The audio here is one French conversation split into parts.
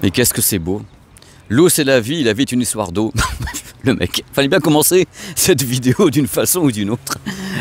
Et qu'est-ce que c'est beau. L'eau c'est la vie est une histoire d'eau. Le mec, fallait bien commencer cette vidéo d'une façon ou d'une autre.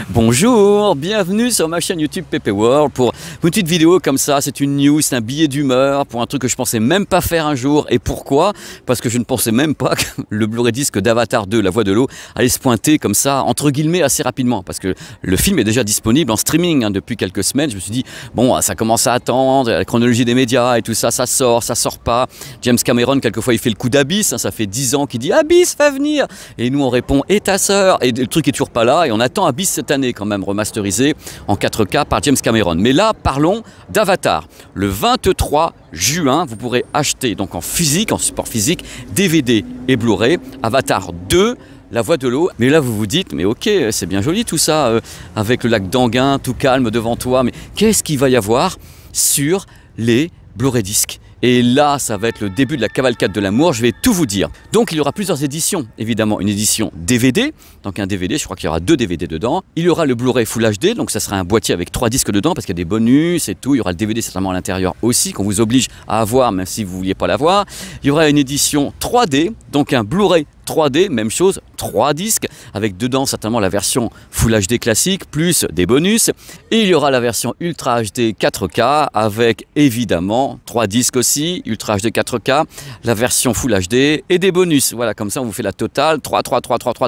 Bonjour, bienvenue sur ma chaîne YouTube Pepe World pour une petite vidéo comme ça. C'est une news, c'est un billet d'humeur pour un truc que je pensais même pas faire un jour. Et pourquoi? Parce que je ne pensais même pas que le Blu-ray disque d'Avatar 2, La Voix de l'eau, allait se pointer comme ça, entre guillemets, assez rapidement. Parce que le film est déjà disponible en streaming depuis quelques semaines. Je me suis dit, bon, ça commence à attendre, la chronologie des médias et tout ça, ça sort pas. James Cameron, quelquefois, il fait le coup d'Abyss. Ça fait 10 ans qu'il dit, Abyss va venir. Et nous on répond et ta sœur, et le truc est toujours pas là et on attend Abyss cette année quand même, remasterisé en 4K par James Cameron. Mais là parlons d'Avatar. Le 23 juin vous pourrez acheter donc en physique, en support physique, DVD et Blu-ray Avatar 2, La Voix de l'eau. Mais là vous vous dites, mais ok, c'est bien joli tout ça, avec le lac d'Anguin tout calme devant toi, mais qu'est-ce qu'il va y avoir sur les Blu-ray disques? Et là, ça va être le début de la cavalcade de l'amour, je vais tout vous dire. Donc il y aura plusieurs éditions, évidemment. Une édition DVD, donc un DVD, je crois qu'il y aura 2 DVD dedans. Il y aura le Blu-ray Full HD, donc ça sera un boîtier avec 3 disques dedans, parce qu'il y a des bonus et tout. Il y aura le DVD certainement à l'intérieur aussi, qu'on vous oblige à avoir, même si vous ne vouliez pas l'avoir. Il y aura une édition 3D, donc un Blu-ray 3D, même chose, 3 disques, avec dedans certainement la version Full HD classique, plus des bonus. Et il y aura la version Ultra HD 4K, avec évidemment 3 disques aussi, Ultra HD 4K, la version Full HD et des bonus. Voilà, comme ça on vous fait la totale, 3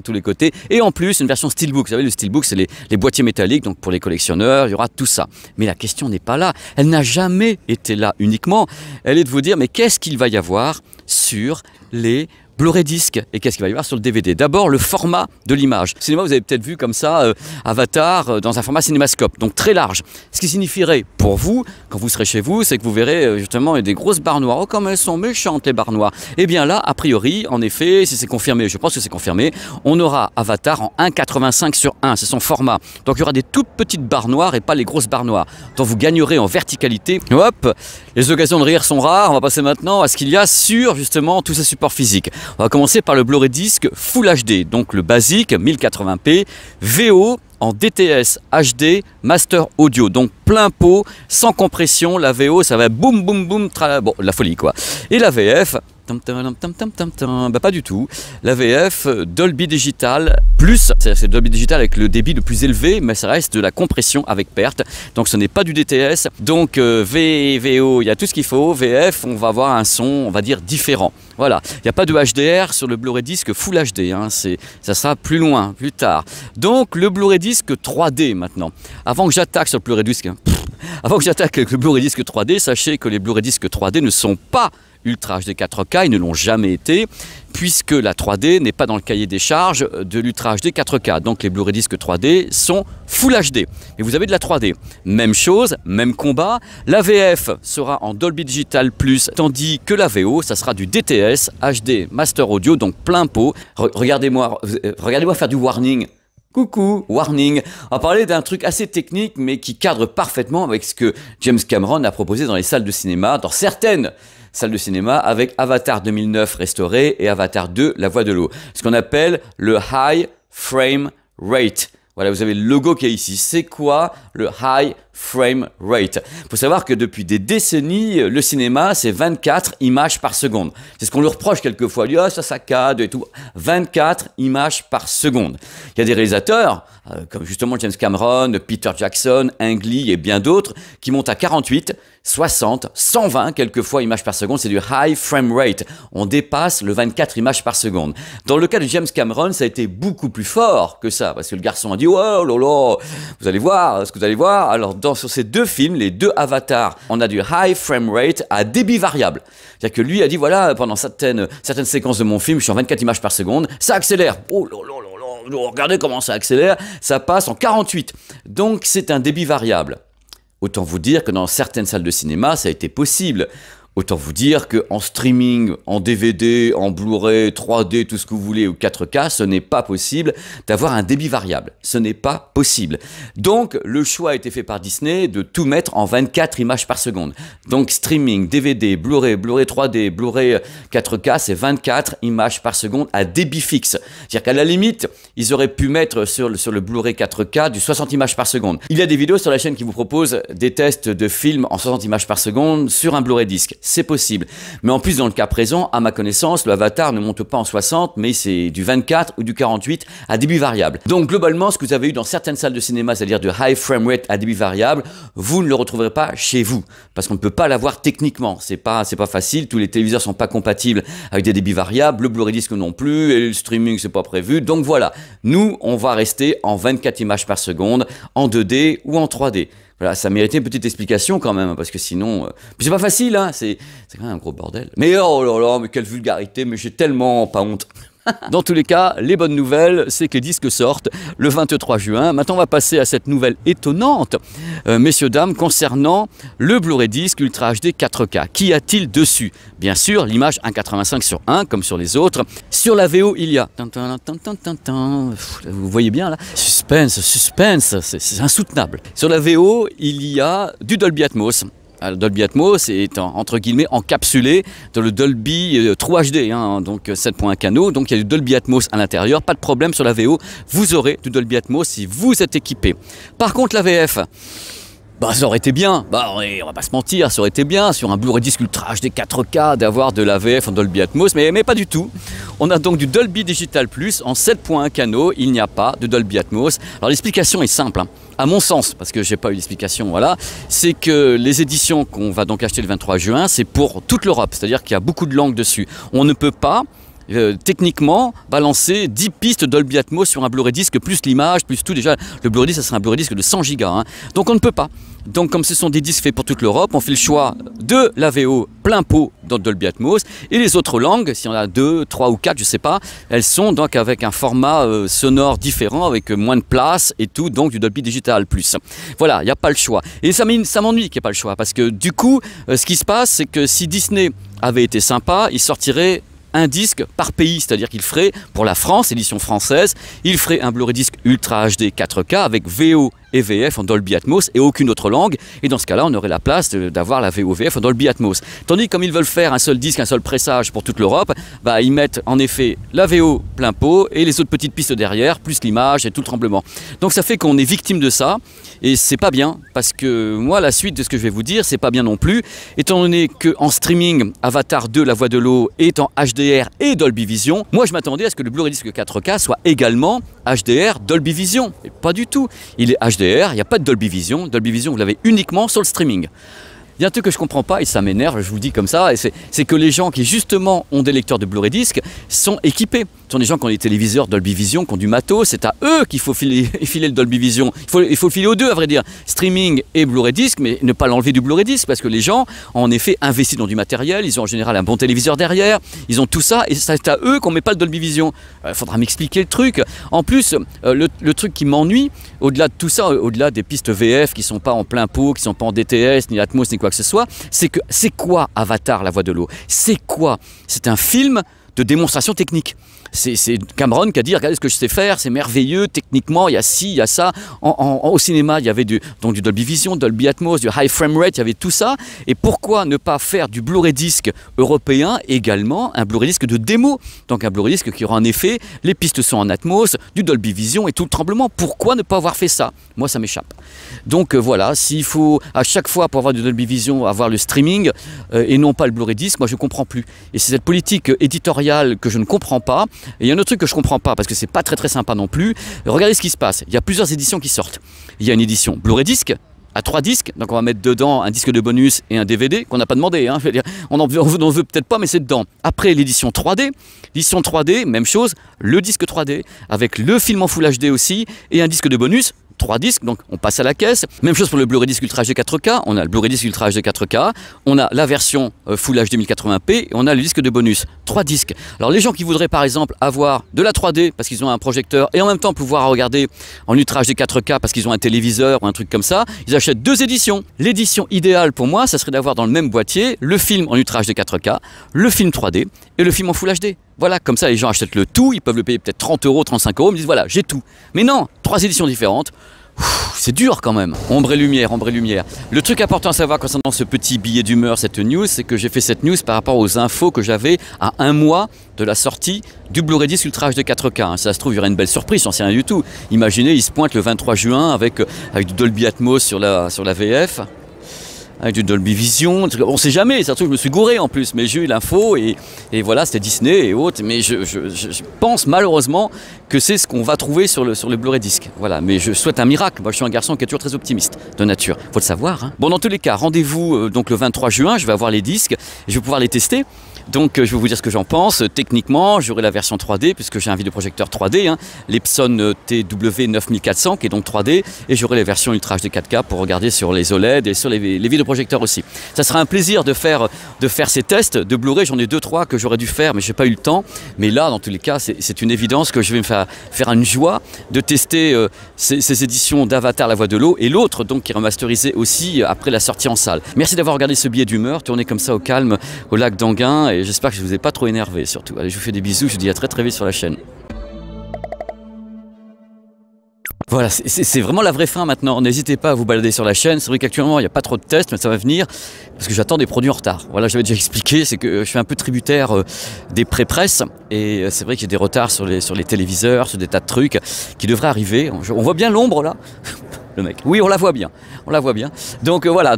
tous les côtés. Et en plus, une version Steelbook. Vous savez, le Steelbook, c'est les boîtiers métalliques, donc pour les collectionneurs, il y aura tout ça. Mais la question n'est pas là. Elle n'a jamais été là uniquement. Elle est de vous dire, mais qu'est-ce qu'il va y avoir sur les Blu-ray disque et qu'est-ce qu'il va y avoir sur le DVD? D'abord, le format de l'image. Au cinéma, vous avez peut-être vu comme ça Avatar dans un format cinémascope, donc très large. Ce qui signifierait pour vous, quand vous serez chez vous, c'est que vous verrez justement des grosses barres noires. Oh, comme elles sont méchantes les barres noires. Et bien là, a priori, en effet, si c'est confirmé, je pense que c'est confirmé, on aura Avatar en 1,85/1. C'est son format. Donc il y aura des toutes petites barres noires et pas les grosses barres noires. Donc vous gagnerez en verticalité. Hop, les occasions de rire sont rares. On va passer maintenant à ce qu'il y a sur justement tous ces supports physiques. On va commencer par le Blu-ray disque Full HD, donc le basique 1080p, VO en DTS HD Master Audio, donc plein pot, sans compression. La VO ça va boum boum boum, bon la folie quoi. Et la VF, bah pas du tout. La VF Dolby Digital plus, c'est Dolby Digital avec le débit le plus élevé, mais ça reste de la compression avec perte. Donc ce n'est pas du DTS. Donc VO, il y a tout ce qu'il faut. VF, on va avoir un son, on va dire différent. Voilà, il n'y a pas de HDR sur le Blu-ray disque Full HD. Hein. Ça sera plus loin, plus tard. Donc le Blu-ray disque 3D maintenant. Avant que j'attaque sur le Blu-ray disque, avant que j'attaque avec le Blu-ray disque 3D, sachez que les Blu-ray disque 3D ne sont pas Ultra HD 4K, ils ne l'ont jamais été, puisque la 3D n'est pas dans le cahier des charges de l'Ultra HD 4K. Donc les Blu-ray disques 3D sont Full HD. Et vous avez de la 3D. Même chose, même combat. La VF sera en Dolby Digital Plus, tandis que la VO, ça sera du DTS HD Master Audio, donc plein pot. Regardez-moi faire du warning. Coucou, warning. On va parler d'un truc assez technique, mais qui cadre parfaitement avec ce que James Cameron a proposé dans les salles de cinéma, dans certaines salles de cinéma, avec Avatar 2009 restauré et Avatar 2, La Voix de l'eau. Ce qu'on appelle le High Frame Rate. Voilà, vous avez le logo qui est ici. C'est quoi le High Frame Rate? Il faut savoir que depuis des décennies, le cinéma, c'est 24 images par seconde. C'est ce qu'on lui reproche quelquefois. Il dit, ah, ça saccade et tout. 24 images par seconde. Il y a des réalisateurs, comme justement James Cameron, Peter Jackson, Ang Lee et bien d'autres, qui montent à 48, 60, 120 quelquefois images par seconde. C'est du High Frame Rate. On dépasse le 24 images par seconde. Dans le cas de James Cameron, ça a été beaucoup plus fort que ça, parce que le garçon a dit, oh là là, vous allez voir ce que vous allez voir. Alors, sur ces deux films, les deux Avatars, on a du High Frame Rate à débit variable. C'est-à-dire que lui a dit, voilà, pendant certaines séquences de mon film, je suis en 24 images par seconde, ça accélère. Oh là là là là, regardez comment ça accélère, ça passe en 48. Donc, c'est un débit variable. Autant vous dire que dans certaines salles de cinéma, ça a été possible. Autant vous dire qu'en streaming, en DVD, en Blu-ray, 3D, tout ce que vous voulez, ou 4K, ce n'est pas possible d'avoir un débit variable. Ce n'est pas possible. Donc, le choix a été fait par Disney de tout mettre en 24 images par seconde. Donc, streaming, DVD, Blu-ray, Blu-ray 3D, Blu-ray 4K, c'est 24 images par seconde à débit fixe. C'est-à-dire qu'à la limite, ils auraient pu mettre sur le Blu-ray 4K du 60 images par seconde. Il y a des vidéos sur la chaîne qui vous proposent des tests de films en 60 images par seconde sur un Blu-ray disque. c'est possible. Mais en plus, dans le cas présent, à ma connaissance, le Avatar ne monte pas en 60, mais c'est du 24 ou du 48 à débit variable. Donc globalement, ce que vous avez eu dans certaines salles de cinéma, c'est-à-dire de high frame rate à débit variable, vous ne le retrouverez pas chez vous, parce qu'on ne peut pas l'avoir techniquement. C'est pas facile, tous les téléviseurs sont pas compatibles avec des débits variables, le Blu-ray disque non plus, et le streaming c'est pas prévu. Donc voilà, nous on va rester en 24 images par seconde, en 2D ou en 3D. Voilà, ça méritait une petite explication quand même, parce que sinon... c'est pas facile, hein, c'est quand même un gros bordel. Mais oh là là, mais quelle vulgarité, mais j'ai tellement pas honte. Dans tous les cas, les bonnes nouvelles, c'est que les disques sortent le 23 juin. Maintenant, on va passer à cette nouvelle étonnante, messieurs, dames, concernant le Blu-ray disque Ultra HD 4K. Qu'y a-t-il dessus? Bien sûr, l'image 1,85/1, comme sur les autres. Sur la VO, il y a... Vous voyez bien, là? Suspense, c'est insoutenable. Sur la VO, il y a du Dolby Atmos. Alors, Dolby Atmos est entre guillemets encapsulé dans le Dolby True HD, hein, donc 7.1 canaux, donc il y a du Dolby Atmos à l'intérieur, pas de problème sur la VO, vous aurez du Dolby Atmos si vous êtes équipé. Par contre la VF, bah ça aurait été bien, on va pas se mentir, ça aurait été bien sur un Blu-ray disque Ultra HD 4K d'avoir de la VF en Dolby Atmos, mais pas du tout. On a donc du Dolby Digital Plus en 7.1 canaux, il n'y a pas de Dolby Atmos. Alors l'explication est simple, hein. À mon sens, parce que j'ai pas eu d'explication, voilà, c'est que les éditions qu'on va donc acheter le 23 juin, c'est pour toute l'Europe, c'est-à-dire qu'il y a beaucoup de langues dessus. On ne peut pas techniquement balancer 10 pistes Dolby Atmos sur un Blu-ray disque plus l'image, plus tout. Déjà le Blu-ray disque ça serait un Blu-ray disque de 100 gigas, hein. Donc on ne peut pas. Donc comme ce sont des disques faits pour toute l'Europe, on fait le choix de la VO plein pot dans Dolby Atmos et les autres langues, si on a 2, 3 ou 4, je sais pas, elles sont donc avec un format sonore différent, avec moins de place et tout, donc du Dolby Digital Plus. Voilà, il n'y a pas le choix. Et ça m'ennuie qu'il n'y ait pas le choix, parce que du coup, ce qui se passe, c'est que si Disney avait été sympa, il sortirait un disque par pays, c'est-à-dire qu'il ferait pour la France, édition française, il ferait un Blu-ray disque Ultra HD 4K avec VO et VF en Dolby Atmos et aucune autre langue, et dans ce cas-là on aurait la place d'avoir la VO VF en Dolby Atmos. Tandis que comme ils veulent faire un seul disque, un seul pressage pour toute l'Europe, bah, ils mettent en effet la VO plein pot et les autres petites pistes derrière, plus l'image et tout le tremblement. Donc ça fait qu'on est victime de ça, et c'est pas bien, parce que moi la suite de ce que je vais vous dire, c'est pas bien non plus, étant donné qu'en streaming, Avatar 2, La Voix de l'eau est en HDR et Dolby Vision, moi je m'attendais à ce que le Blu-ray disque 4K soit également HDR Dolby Vision, et pas du tout. Il est HDR, il n'y a pas de Dolby Vision. Dolby Vision, vous l'avez uniquement sur le streaming. Il y a un truc que je ne comprends pas, et ça m'énerve, je vous le dis comme ça, c'est que les gens qui justement ont des lecteurs de Blu-ray disque sont équipés. Ce sont des gens qui ont des téléviseurs Dolby Vision, qui ont du matos, c'est à eux qu'il faut filer le Dolby Vision. Il faut le filer aux deux, à vrai dire, streaming et Blu-ray disque, mais ne pas l'enlever du Blu-ray disque, parce que les gens ont en effet investi dans du matériel, ils ont en général un bon téléviseur derrière, ils ont tout ça, et c'est à eux qu'on ne met pas le Dolby Vision. Il faudra m'expliquer le truc. En plus, le truc qui m'ennuie, au-delà de tout ça, au-delà des pistes VF qui ne sont pas en plein pot, qui ne sont pas en DTS, ni Atmos, ni quoi que ce soit, c'est que c'est quoi Avatar, La Voix de l'eau? C'est quoi? C'est un film de démonstration technique. C'est Cameron qui a dit, regardez ce que je sais faire, c'est merveilleux, techniquement, il y a ci, il y a ça. Au cinéma, il y avait du Dolby Vision, Dolby Atmos, du high frame rate, il y avait tout ça. Et pourquoi ne pas faire du Blu-ray disque européen également, un Blu-ray disque de démo? Donc un Blu-ray disque qui aura en effet, les pistes sont en Atmos, du Dolby Vision et tout le tremblement. Pourquoi ne pas avoir fait ça? Moi, ça m'échappe. Donc voilà, s'il faut à chaque fois pour avoir du Dolby Vision, avoir le streaming et non pas le Blu-ray disque, moi je ne comprends plus. Et c'est cette politique éditoriale que je ne comprends pas. Et il y a un autre truc que je ne comprends pas, parce que c'est pas très sympa non plus. Regardez ce qui se passe. Il y a plusieurs éditions qui sortent. Il y a une édition Blu-ray disque à 3 disques, donc on va mettre dedans un disque de bonus et un DVD qu'on n'a pas demandé, hein, je veux dire, on n'en veut peut-être pas, mais c'est dedans. Après l'édition 3D, même chose, le disque 3D avec le film en Full HD aussi et un disque de bonus. 3 disques, donc on passe à la caisse. Même chose pour le Blu-ray disque Ultra HD 4K, on a le Blu-ray disque Ultra HD 4K, on a la version Full HD 1080p et on a le disque de bonus. 3 disques. Alors les gens qui voudraient par exemple avoir de la 3D parce qu'ils ont un projecteur et en même temps pouvoir regarder en Ultra HD 4K parce qu'ils ont un téléviseur ou un truc comme ça, ils achètent 2 éditions. L'édition idéale pour moi, ça serait d'avoir dans le même boîtier le film en Ultra HD 4K, le film 3D et le film en Full HD. Voilà, comme ça les gens achètent le tout, ils peuvent le payer peut-être 30 €, 35 €, ils me disent voilà, j'ai tout. Mais non, 3 éditions différentes. C'est dur quand même. Ombre et lumière, ombre et lumière. Le truc important à savoir concernant ce petit billet d'humeur, cette news, c'est que j'ai fait cette news par rapport aux infos que j'avais à 1 mois de la sortie du Blu-ray disque Ultra HD 4K. Ça se trouve, il y aurait une belle surprise, j'en sais rien du tout. Imaginez, il se pointe le 23 juin avec du Dolby Atmos sur la VF. avec du Dolby Vision. On sait jamais, ça se trouve, je me suis gouré en plus, mais j'ai eu l'info et voilà, c'était Disney et autres. Mais je pense malheureusement que c'est ce qu'on va trouver sur le Blu-ray disque. Voilà, mais je souhaite un miracle. Moi, je suis un garçon qui est toujours très optimiste de nature. Faut le savoir. Hein. Bon, dans tous les cas, rendez-vous donc le 23 juin. Je vais avoir les disques et je vais pouvoir les tester. Donc je vais vous dire ce que j'en pense. Techniquement, j'aurai la version 3D puisque j'ai un vidéoprojecteur 3D, hein, l'Epson TW9400 qui est donc 3D, et j'aurai les versions Ultra HD 4K pour regarder sur les OLED et sur les vidéoprojecteurs aussi. Ça sera un plaisir de faire ces tests de Blu-ray. J'en ai 2-3 que j'aurais dû faire mais j'ai pas eu le temps. Mais là, dans tous les cas, c'est une évidence que je vais me faire une joie de tester ces éditions d'Avatar la voix de l'eau et l'autre donc qui est remasterisé aussi après la sortie en salle. Merci d'avoir regardé ce billet d'humeur, tourné comme ça au calme au lac d'Anguin. Et j'espère que je ne vous ai pas trop énervé surtout. Allez, je vous fais des bisous, je vous dis à très vite sur la chaîne. Voilà, c'est vraiment la vraie fin maintenant. N'hésitez pas à vous balader sur la chaîne. C'est vrai qu'actuellement il n'y a pas trop de tests, mais ça va venir parce que j'attends des produits en retard. Voilà, j'avais déjà expliqué, c'est que je suis un peu tributaire des pré-presse et c'est vrai qu'il y a des retards sur les téléviseurs, sur des tas de trucs qui devraient arriver. On voit bien l'ombre là, le mec. Oui, on la voit bien, Donc voilà.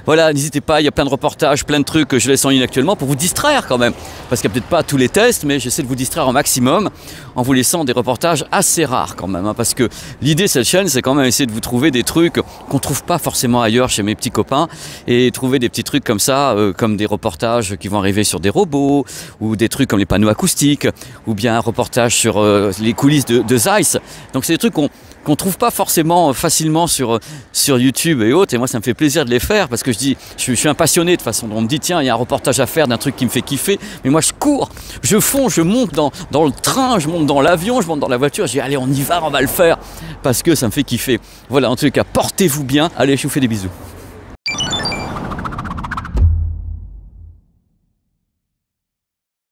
Voilà, n'hésitez pas, il y a plein de reportages, plein de trucs que je laisse en ligne actuellement pour vous distraire quand même. Parce qu'il n'y a peut-être pas tous les tests, mais j'essaie de vous distraire au maximum en vous laissant des reportages assez rares quand même. Hein, parce que l'idée de cette chaîne, c'est quand même essayer de vous trouver des trucs qu'on ne trouve pas forcément ailleurs chez mes petits copains. Et trouver des petits trucs comme ça, comme des reportages qui vont arriver sur des robots, ou des trucs comme les panneaux acoustiques, ou bien un reportage sur les coulisses de Zeiss. Donc c'est des trucs qu'on ne trouve pas forcément facilement sur YouTube et autres. Et moi, ça me fait plaisir de les faire parce que je suis un passionné de toute façon. On me dit, tiens, il y a un reportage à faire d'un truc qui me fait kiffer. Mais moi, je cours, je fonce, je monte dans le train, je monte dans l'avion, je monte dans la voiture. Je dis, allez, on y va, on va le faire parce que ça me fait kiffer. Voilà, en tout cas, portez-vous bien. Allez, je vous fais des bisous.